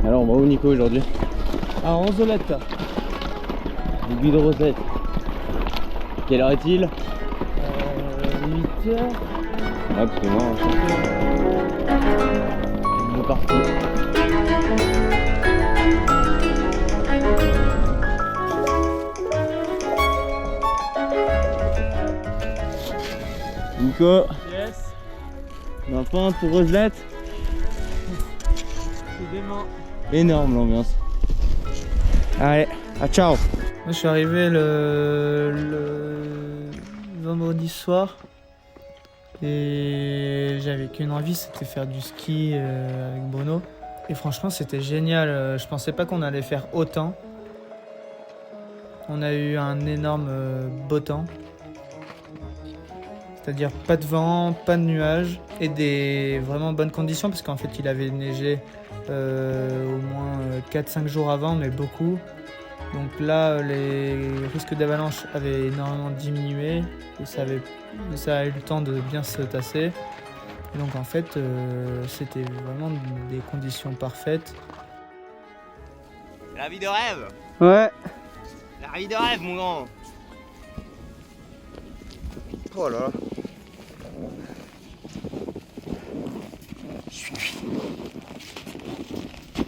Alors on va où Nico aujourd'hui? À Ronzelette. Aiguille de Rosette. Quelle heure est-il? 8h. Ouais, parce que moi, on est parti. Nico, Yes. on a faim pour Rosette. C'est dément. Énorme l'ambiance. Allez, à ciao. Moi, je suis arrivé le vendredi soir et j'avais qu'une envie, c'était faire du ski avec Bruno. Et franchement, c'était génial. Je pensais pas qu'on allait faire autant. On a eu un énorme beau temps. C'est-à-dire pas de vent, pas de nuages et des vraiment bonnes conditions parce qu'en fait il avait neigé au moins 4-5 jours avant, mais beaucoup. Donc là, les risques d'avalanche avaient énormément diminué et ça a eu le temps de bien se tasser. Et donc en fait, c'était vraiment des conditions parfaites. La vie de rêve. Ouais. La vie de rêve, mon grand. Oh là là. Je suis cuit.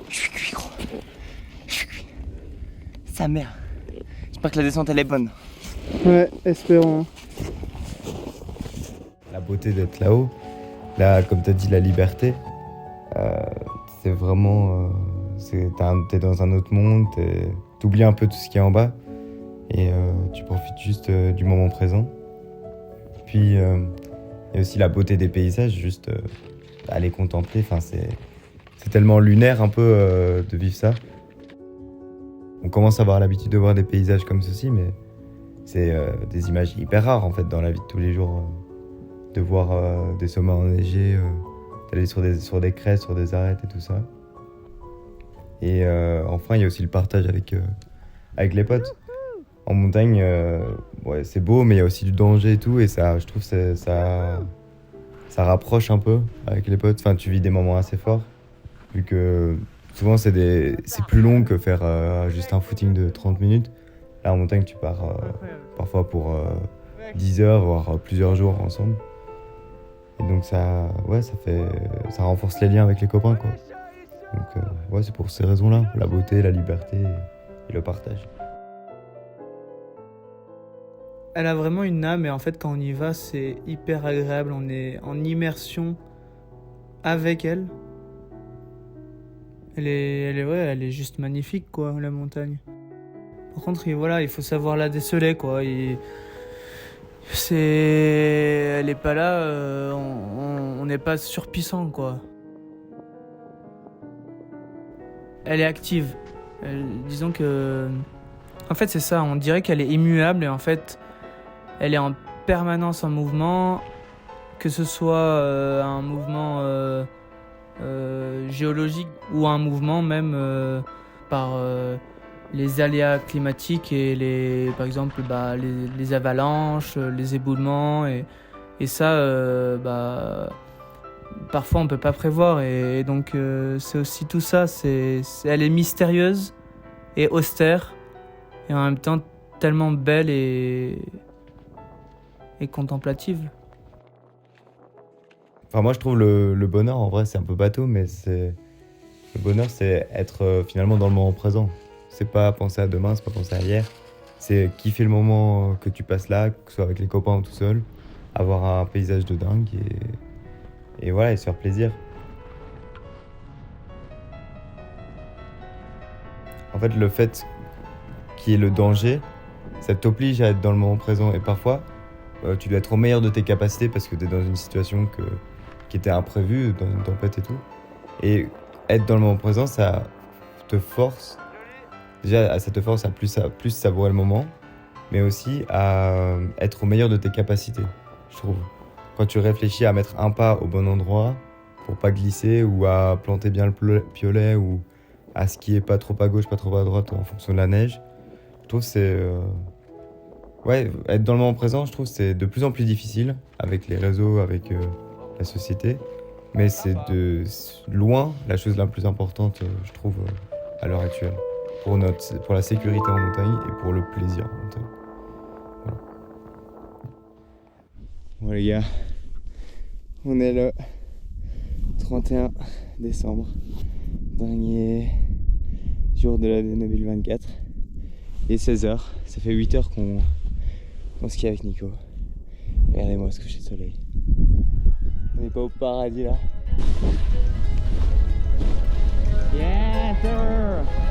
Je suis cuit, gros. Je suis cuit. Sa mère. J'espère que la descente elle est bonne. Ouais, espérons. La beauté d'être là-haut, là, comme tu as dit, la liberté, c'est vraiment. T'es dans un autre monde, t'oublies un peu tout ce qui est en bas et tu profites juste du moment présent. Puis il y a aussi la beauté des paysages, juste à les contempler. Enfin, c'est tellement lunaire un peu de vivre ça. On commence à avoir l'habitude de voir des paysages comme ceci, mais c'est des images hyper rares en fait dans la vie de tous les jours. De voir des sommets enneigés, d'aller sur des crêtes, sur des arêtes et tout ça. Et enfin, il y a aussi le partage avec les potes. En montagne, ouais, c'est beau, mais il y a aussi du danger et tout, et ça, je trouve que ça rapproche un peu avec les potes. Enfin, tu vis des moments assez forts, vu que souvent c'est plus long que faire juste un footing de 30 minutes. Là, en montagne, tu pars parfois pour 10 heures, voire plusieurs jours ensemble. Et donc ça renforce les liens avec les copains, quoi. Donc ouais, c'est pour ces raisons-là, la beauté, la liberté et le partage. Elle a vraiment une âme et en fait quand on y va c'est hyper agréable, on est en immersion avec elle. Elle est juste magnifique quoi, la montagne. Par contre il faut savoir la déceler quoi. Elle est pas là, on n'est pas surpuissant quoi. Elle est active. Disons que en fait c'est ça, on dirait qu'elle est immuable et en fait elle est en permanence en mouvement, que ce soit un mouvement géologique ou un mouvement même par les aléas climatiques et par exemple les avalanches, les éboulements et ça parfois on peut pas prévoir et donc c'est aussi tout ça, elle est mystérieuse et austère et en même temps tellement belle et contemplative. Enfin, moi je trouve le bonheur, en vrai c'est un peu bateau, mais le bonheur c'est être finalement dans le moment présent. C'est pas penser à demain, c'est pas penser à hier, c'est kiffer le moment que tu passes là, que ce soit avec les copains ou tout seul, avoir un paysage de dingue et voilà, et se faire plaisir. En fait, le fait qu'il y ait le danger, ça t'oblige à être dans le moment présent et parfois tu dois être au meilleur de tes capacités parce que tu es dans une situation qui était imprévue, dans une tempête et tout. Et être dans le moment présent, ça te force à plus savourer le moment, mais aussi à être au meilleur de tes capacités, je trouve. Quand tu réfléchis à mettre un pas au bon endroit pour pas glisser ou à planter bien le piolet ou à skier pas trop à gauche, pas trop à droite en fonction de la neige, je trouve que c'est... Ouais, être dans le moment présent, je trouve que c'est de plus en plus difficile avec les réseaux, avec la société. Mais c'est de loin la chose la plus importante, je trouve, à l'heure actuelle. Pour la sécurité en montagne et pour le plaisir en montagne. Voilà. Bon les gars, on est le 31 décembre, dernier jour de l'année 2024. Il est 16h, ça fait 8 heures qu'on skie avec Nico. Regardez-moi ce coucher de soleil. On n'est pas au paradis là. Yes sir.